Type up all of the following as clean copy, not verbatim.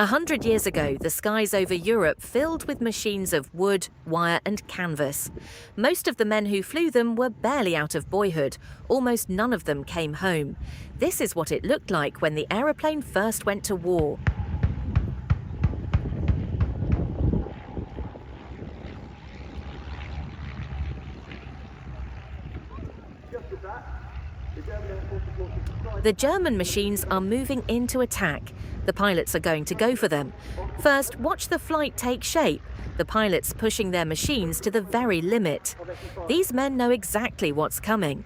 100 years ago, the skies over Europe filled with machines of wood, wire and canvas. Most of the men who flew them were barely out of boyhood. Almost none of them came home. This is what it looked like when the aeroplane first went to war. The German machines are moving into attack. The pilots are going to go for them. First, watch the flight take shape, the pilots pushing their machines to the very limit. These men know exactly what's coming.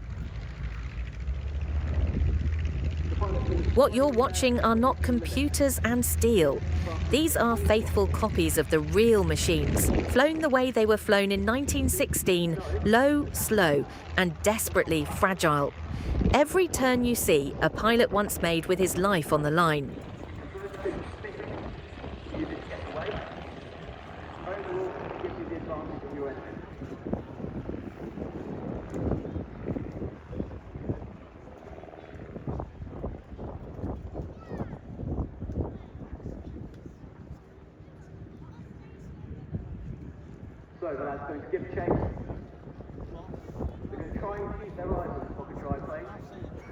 What you're watching are not computers and steel. These are faithful copies of the real machines, flown the way they were flown in 1916, low, slow, and desperately fragile. Every turn you see, a pilot once made with his life on the line. So the lad's going to give chase. They're going to try and keep their eyes on the Fokker triplane.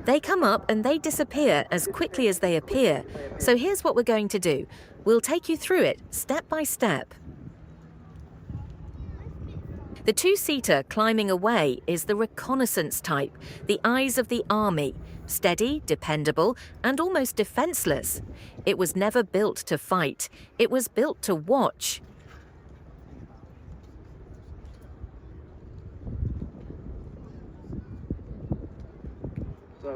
They come up and they disappear as quickly as they appear. So here's what we're going to do. We'll take you through it, step by step. The two-seater climbing away is the reconnaissance type, the eyes of the army. Steady, dependable, and almost defenseless. It was never built to fight. It was built to watch.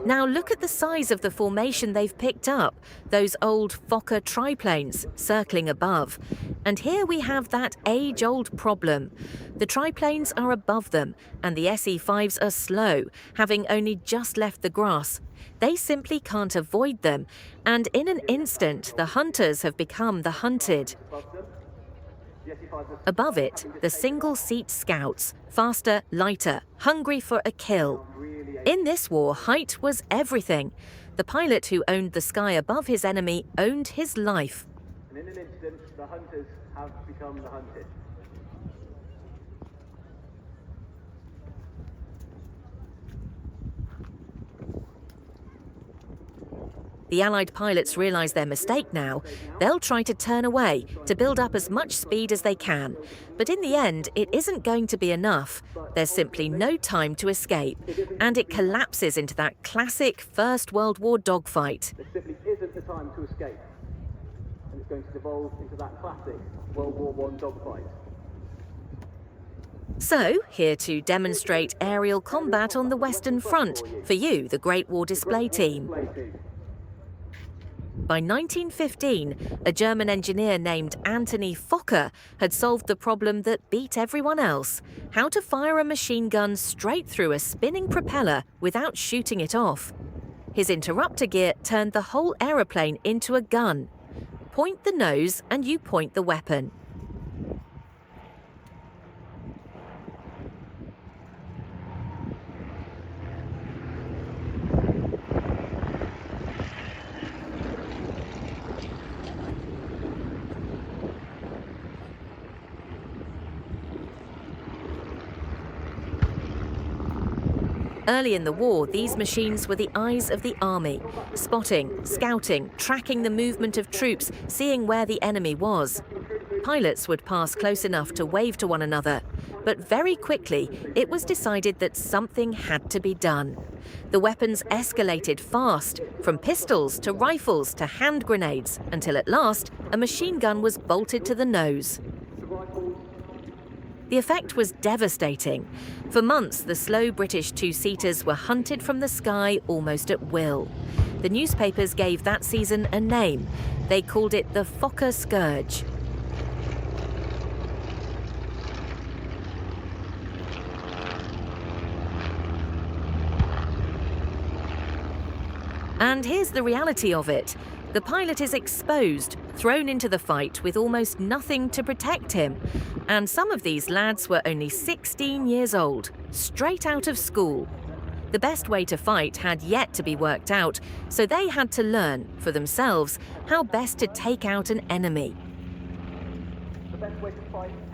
Now look at the size of the formation they've picked up, those old Fokker triplanes circling above. And here we have that age-old problem. The triplanes are above them, and the SE-5s are slow, having only just left the grass. They simply can't avoid them, and in an instant, the hunters have become the hunted. Above it, the single-seat scouts, faster, lighter, hungry for a kill. In this war, height was everything. The pilot who owned the sky above his enemy owned his life. And in an instant, the hunters have become the hunted. The Allied pilots realise their mistake now. They'll try to turn away, to build up as much speed as they can. But in the end, it isn't going to be enough. There's simply no time to escape. And it collapses into that classic First World War dogfight. There simply isn't the time to escape. And it's going to devolve into that classic World War I dogfight. So, here to demonstrate aerial combat on the Western Front, for you, the Great War Display Team. By 1915, a German engineer named Anthony Fokker had solved the problem that beat everyone else: how to fire a machine gun straight through a spinning propeller without shooting it off. His interrupter gear turned the whole aeroplane into a gun. Point the nose and you point the weapon. Early in the war, these machines were the eyes of the army, spotting, scouting, tracking the movement of troops, seeing where the enemy was. Pilots would pass close enough to wave to one another, but very quickly it was decided that something had to be done. The weapons escalated fast, from pistols to rifles to hand grenades, until at last a machine gun was bolted to the nose. The effect was devastating. For months, the slow British two-seaters were hunted from the sky almost at will. The newspapers gave that season a name. They called it the Fokker Scourge. And here's the reality of it. The pilot is exposed, thrown into the fight with almost nothing to protect him. And some of these lads were only 16 years old, straight out of school. The best way to fight had yet to be worked out, so they had to learn, for themselves, how best to take out an enemy.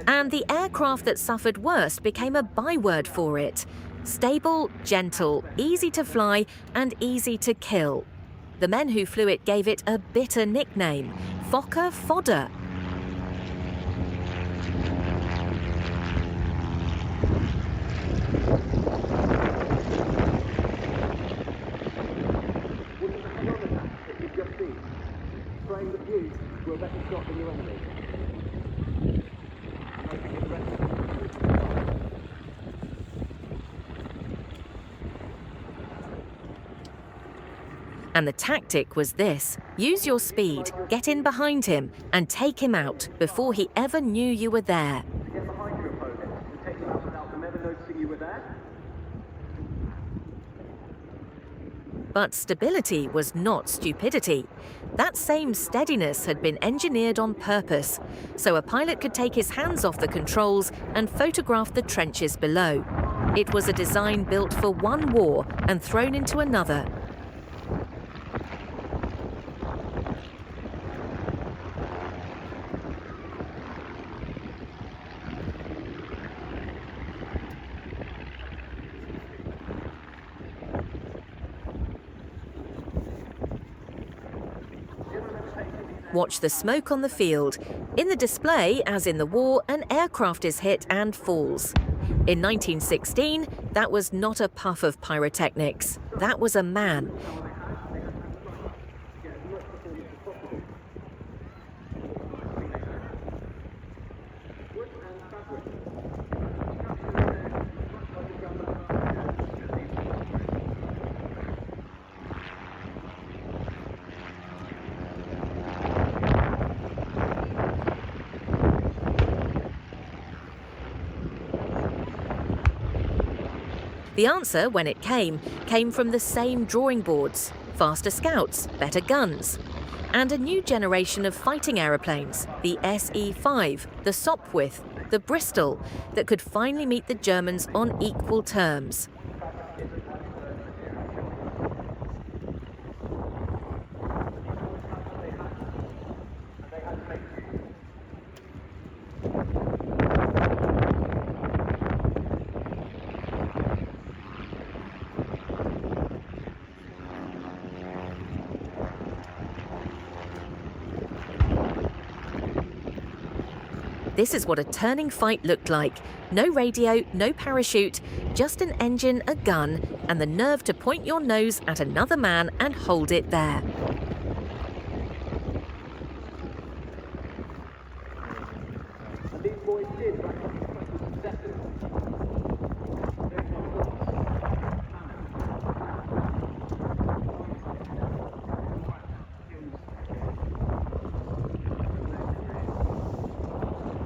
And the aircraft that suffered worst became a byword for it. Stable, gentle, easy to fly, and easy to kill. The men who flew it gave it a bitter nickname, Fokker Fodder. Spraying the fuse will better shot than your enemy. And the tactic was this: use your speed, get in behind him, and take him out before he ever knew you were there. Get behind your opponent and take them out without them ever noticing you were there. But stability was not stupidity. That same steadiness had been engineered on purpose, so a pilot could take his hands off the controls and photograph the trenches below. It was a design built for one war and thrown into another. Watch the smoke on the field. In the display, as in the war, an aircraft is hit and falls. In 1916, that was not a puff of pyrotechnics. That was a man. The answer, when it came from the same drawing boards: faster scouts, better guns, and a new generation of fighting aeroplanes, the SE-5, the Sopwith, the Bristol, that could finally meet the Germans on equal terms. This is what a turning fight looked like. No radio, no parachute, just an engine, a gun, and the nerve to point your nose at another man and hold it there. And these boys did rack up impressive successes.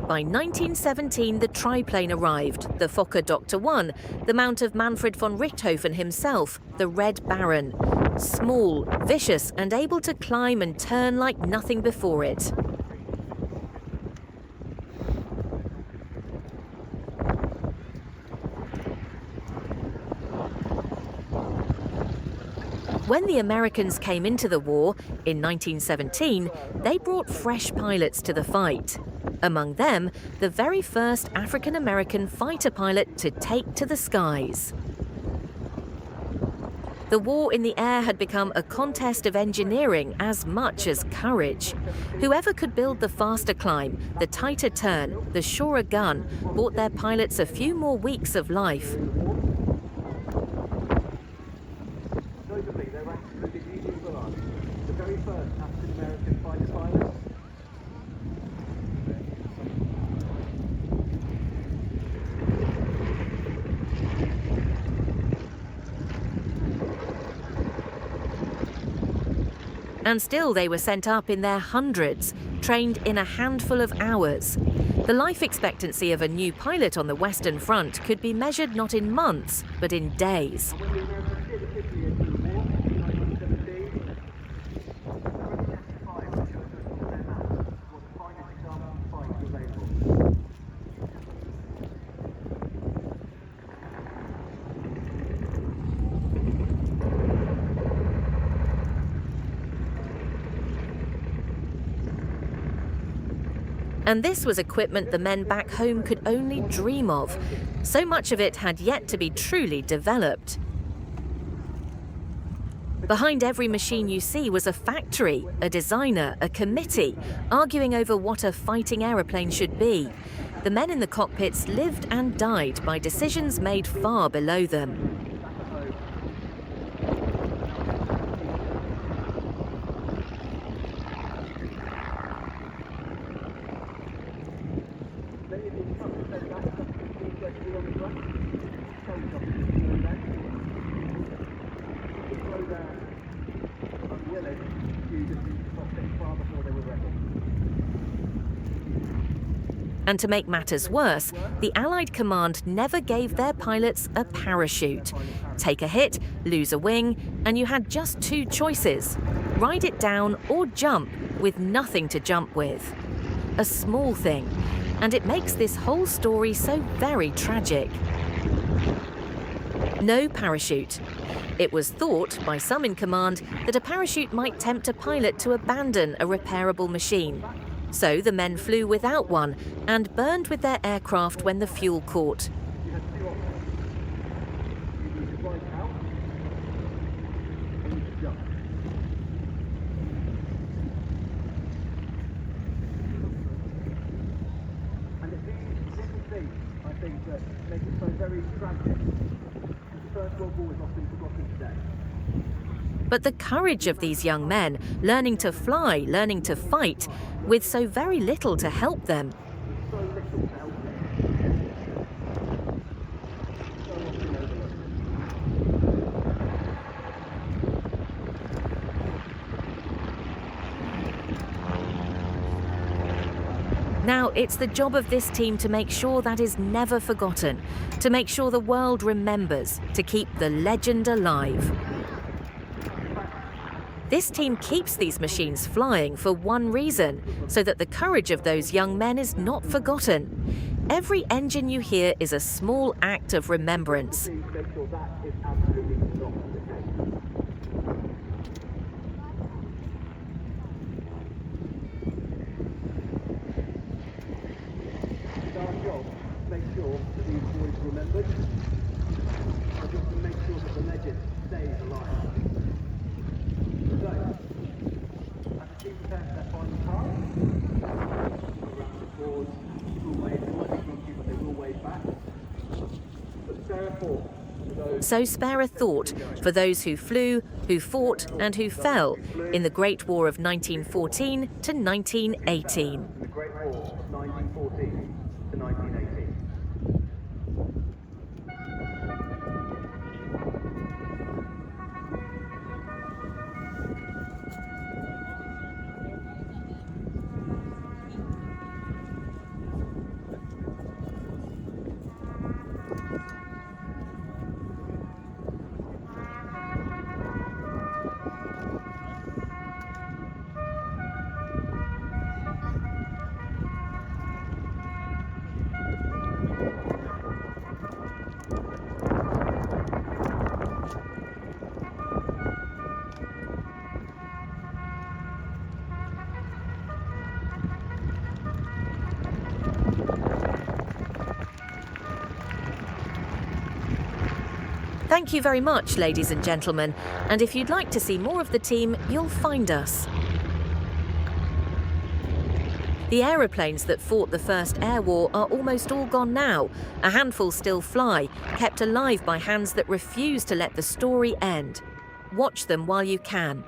By 1917, the triplane arrived, the Fokker Doctor 1, the mount of Manfred von Richthofen himself, the Red Baron. Small, vicious, and able to climb and turn like nothing before it. When the Americans came into the war in 1917, they brought fresh pilots to the fight. Among them, the very first African-American fighter pilot to take to the skies. The war in the air had become a contest of engineering as much as courage. Whoever could build the faster climb, the tighter turn, the surer gun, bought their pilots a few more weeks of life. Notably, their ranks included Eugene Bullard, the very first African-American fighter pilot. And still they were sent up in their hundreds, trained in a handful of hours. The life expectancy of a new pilot on the Western Front could be measured not in months, but in days. When the Americans did officially enter the war in 1917, 1975 showed us their maps was the finest example of fight available. And this was equipment the men back home could only dream of. So much of it had yet to be truly developed. Behind every machine you see was a factory, a designer, a committee, arguing over what a fighting aeroplane should be. The men in the cockpits lived and died by decisions made far below them. And to make matters worse, the Allied command never gave their pilots a parachute. Take a hit, lose a wing, and you had just two choices: ride it down or jump with nothing to jump with. A small thing, and it makes this whole story so very tragic. No parachute. It was thought by some in command that a parachute might tempt a pilot to abandon a repairable machine. So the men flew without one and burned with their aircraft when the fuel caught. You had two options. You need to ride out, or you need to jump. And it's these little things, I think, that make it so very tragic. The First World War is often forgotten today. But the courage of these young men, learning to fly, learning to fight, with so very little to help them. So little to help them. So often overlooked. Now, it's the job of this team to make sure that is never forgotten, to make sure the world remembers, to keep the legend alive. This team keeps these machines flying for one reason, so that the courage of those young men is not forgotten. Every engine you hear is a small act of remembrance. Please make sure that is absolutely not the case. It's our job to make sure that these boys are remembered, and just to make sure that the legend stays alive. So, as the team prepares their final task, a round of applause, will wave, they might be grumpy, but they will wave back. But spare a thought for those So spare a thought for those who flew, who fought and who fell in the Great War of 1914 to 1918. in the Great War of 1914 to 1918. Thank you very much, ladies and gentlemen, and if you'd like to see more of the team, you'll find us. The aeroplanes that fought the First Air War are almost all gone now. A handful still fly, kept alive by hands that refuse to let the story end. Watch them while you can.